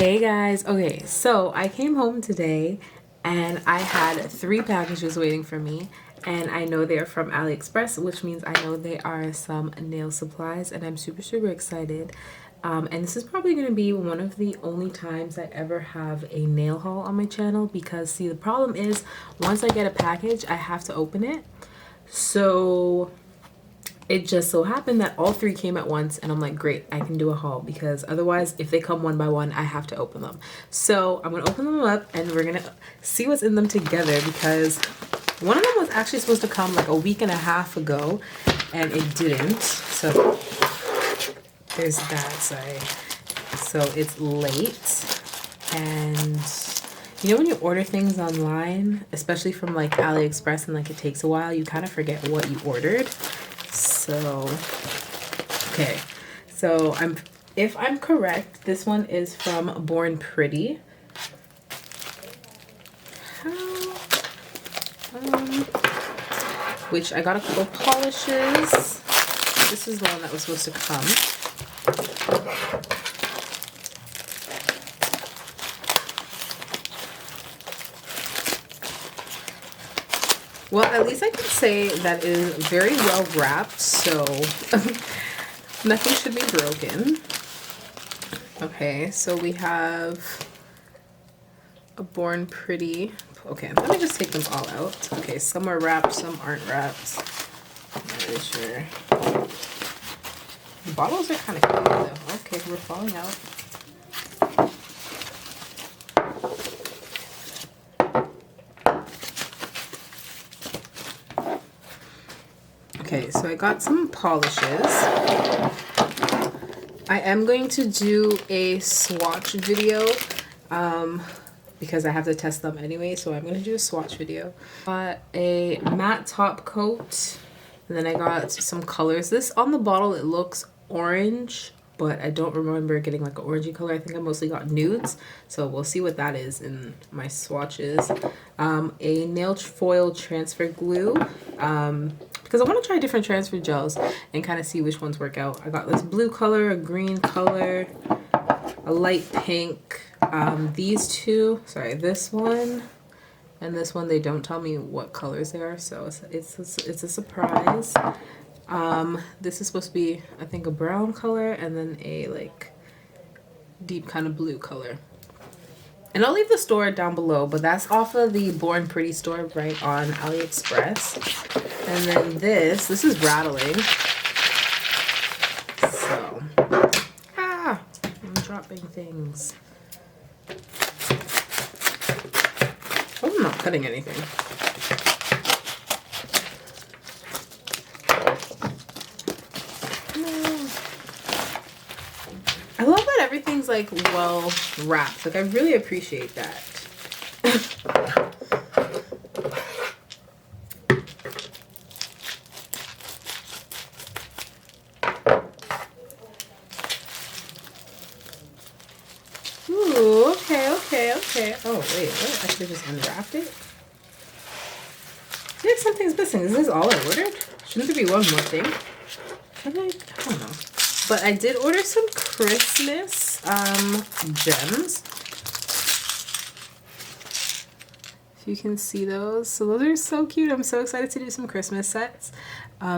Hey guys, okay, so I came home today and I had 3 packages waiting for me, and I know they're from AliExpress, which means I know they are some nail supplies, and I'm super excited. And this is probably going to be one of the only times I ever have a nail haul on my channel because, see, the problem is once I get a package, I have to open it. So it just so happened that all 3 came at once, and I'm like, great, I can do a haul, because otherwise if they come one by one I have to open them. So I'm gonna open them up and we're gonna see what's in them together, because one of them was actually supposed to come like a week and a half ago and it didn't. So there's that side. So it's late, and you know when you order things online, especially from like AliExpress, and like it takes a while, you kind of forget what you ordered. So, okay, so if I'm correct, this one is from Born Pretty. Which I got a couple polishes. This is the one that was supposed to come. Well, at least I can say that it is very well wrapped, so nothing should be broken. Okay, so we have a Born Pretty. Okay, let me just take them all out. Okay, some are wrapped, some aren't wrapped. I'm not really sure. The bottles are kind of cute though. Okay, we're falling out. Okay, so I got some polishes. I am going to do a swatch video because I have to test them anyway, so I'm going to do a swatch video. Got a matte top coat, and then I got some colors. This on the bottle, it looks orange, but I don't remember getting like an orangey color. I think I mostly got nudes, so we'll see what that is in my swatches. A nail foil transfer glue, because I want to try different transfer gels and kind of see which ones work out. I got this blue color, a green color, a light pink. These two, sorry, this one and this one, they don't tell me what colors they are, so it's a surprise. This is supposed to be, I think, a brown color, and then a like deep kind of blue color. And I'll leave the store down below, but that's off of the Born Pretty store right on AliExpress. And then this is rattling. So, I'm dropping things. Oh, I'm not cutting anything. I love that everything's like well wrapped. Like, I really appreciate that. Ooh, okay. Oh, wait, what? I should have just unwrapped it? I feel like something's missing. Is this all I ordered? Shouldn't there be one more thing? I don't know. But I did order some Christmas gems. If you can see those. So those are so cute. I'm so excited to do some Christmas sets.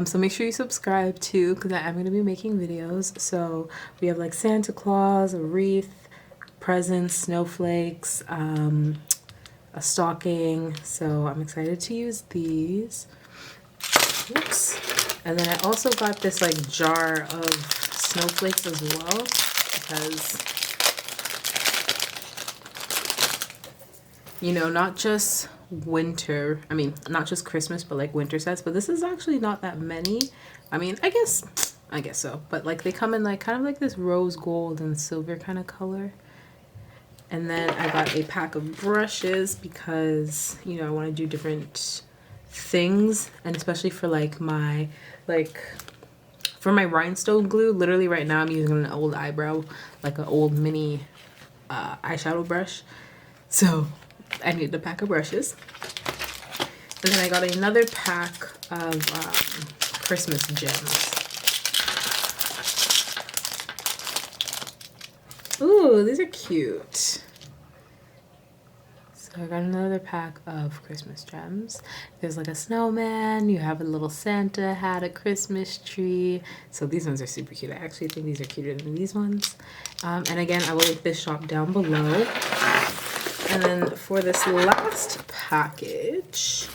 So make sure you subscribe too, because I am going to be making videos. So we have like Santa Claus, a wreath, presents, snowflakes, a stocking. So I'm excited to use these. Oops. And then I also got this like jar of snowflakes as well, because, you know, not just winter, I mean, not just Christmas, but like winter sets. But this is actually not that many. I mean, I guess so. But like they come in like kind of like this rose gold and silver kind of color. And then I got a pack of brushes because, you know, I want to do different things, and especially for like my for my rhinestone glue. Literally right now I'm using an old eyebrow, like an old mini eyeshadow brush, so I need a pack of brushes. And then I got another pack of Christmas gems. Ooh, Ooh, these are cute. So I got another pack of Christmas gems. There's like a snowman, you have a little Santa hat, a Christmas tree. So these ones are super cute. I actually think these are cuter than these ones. And again, I will link this shop down below. And then for this last package,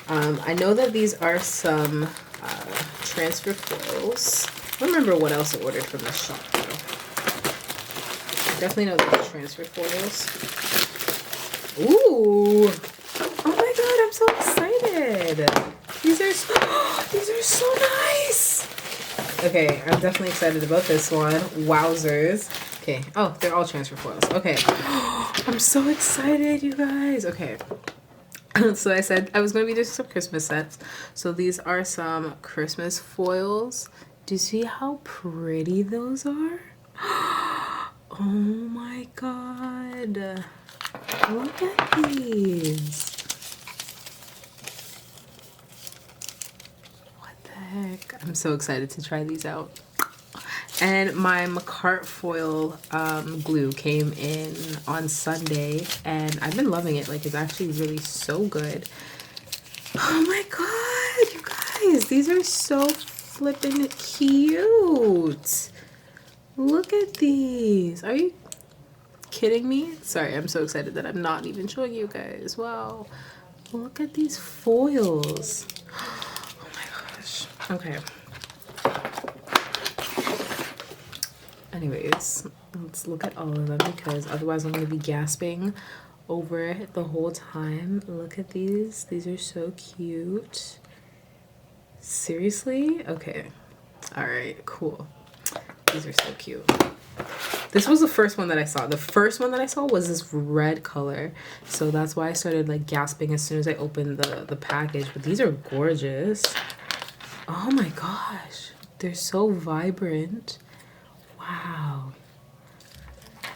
I know that these are some transfer foils. I don't remember what else I ordered from this shop though. I definitely know these are transfer foils. Ooh! Oh my god, I'm so excited! These are so nice! Okay, I'm definitely excited about this one. Wowzers. Okay. Oh, they're all transfer foils. Okay. I'm so excited, you guys. Okay. So I said I was going to be doing some Christmas sets. So these are some Christmas foils. Do you see how pretty those are? Oh my god. Look at these. What the heck? I'm so excited to try these out. And my McCart foil glue came in on Sunday, and I've been loving it. Like, it's actually really so good. Oh my god, you guys, these are so flippin' cute. Look at these. Are you kidding me? Sorry, I'm so excited that I'm not even showing you guys. Wow. Look at these foils. Oh my gosh. Okay. Anyways, let's look at all of them because otherwise I'm going to be gasping over it the whole time. Look at these. These are so cute. Seriously? Okay. All right, cool. These are so cute. This was the first one that I saw. The first one that I saw was this red color. So that's why I started like gasping as soon as I opened the package. But these are gorgeous. Oh my gosh. They're so vibrant. Wow.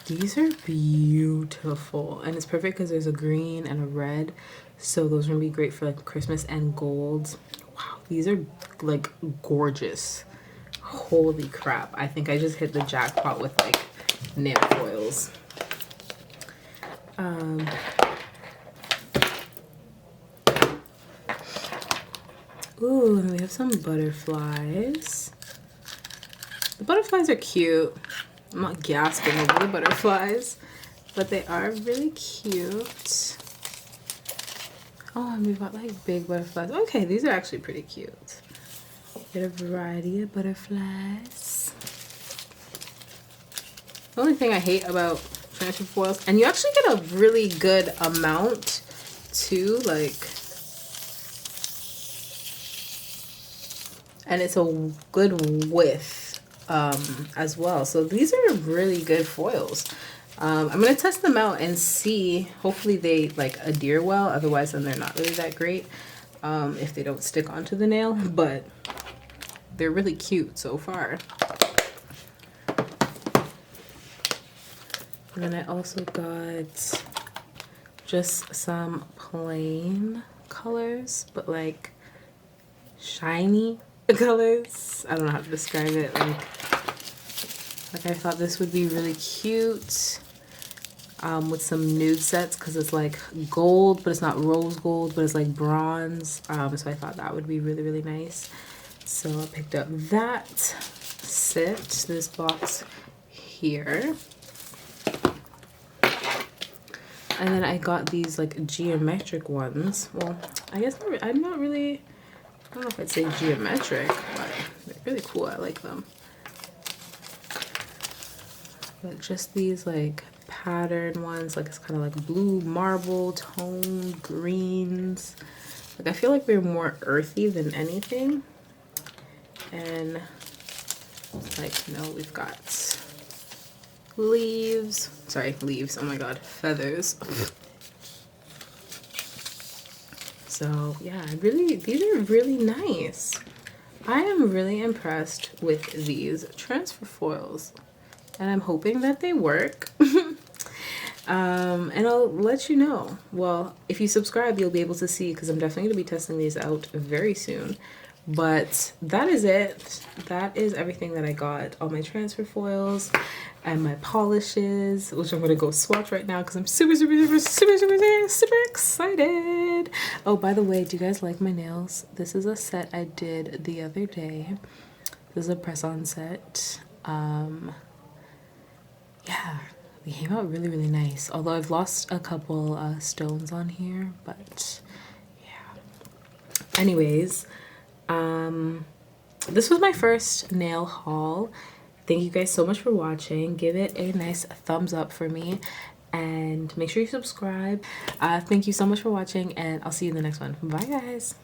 These are beautiful. And it's perfect because there's a green and a red. So those are going to be great for like Christmas and gold. Wow. These are like gorgeous. Holy crap. I think I just hit the jackpot with like nail foils. Ooh, and we have some butterflies. The butterflies are cute. I'm not gasping over the butterflies, but they are really cute. Oh, and we've got like big butterflies. Okay, these are actually pretty cute. Get a variety of butterflies. The only thing I hate about transfer foils, and you actually get a really good amount too, like, and it's a good width as well. So these are really good foils. I'm gonna test them out and see. Hopefully they like adhere well. Otherwise, then they're not really that great if they don't stick onto the nail. But they're really cute so far. And then I also got just some plain colors, but like shiny colors. I don't know how to describe it. Like I thought this would be really cute with some nude sets because it's like gold, but it's not rose gold, but it's like bronze. So I thought that would be really, really nice. So I picked up that set, this box here. And then I got these like geometric ones. Well, I guess I'm not really, I don't know if I'd say geometric, but they're really cool. I like them. But just these like pattern ones, like it's kind of like blue marble tone greens. Like I feel like they're more earthy than anything. And like, you know, we've got leaves, sorry, leaves, oh my god, feathers. So yeah, these are really nice. I am really impressed with these transfer foils, and I'm hoping that they work. And I'll let you know. Well, if you subscribe, you'll be able to see, because I'm definitely going to be testing these out very soon. But that is it. That is everything that I got. All my transfer foils and my polishes, which I'm gonna go swatch right now because I'm super excited. Oh, by the way, do you guys like my nails? This is a set I did the other day. This is a press-on set. Yeah, they came out really nice. Although I've lost a couple stones on here, but yeah. Anyways, this was my first nail haul. Thank you guys so much for watching. Give it a nice thumbs up for me and make sure you subscribe. Thank you so much for watching, and I'll see you in the next one. Bye guys.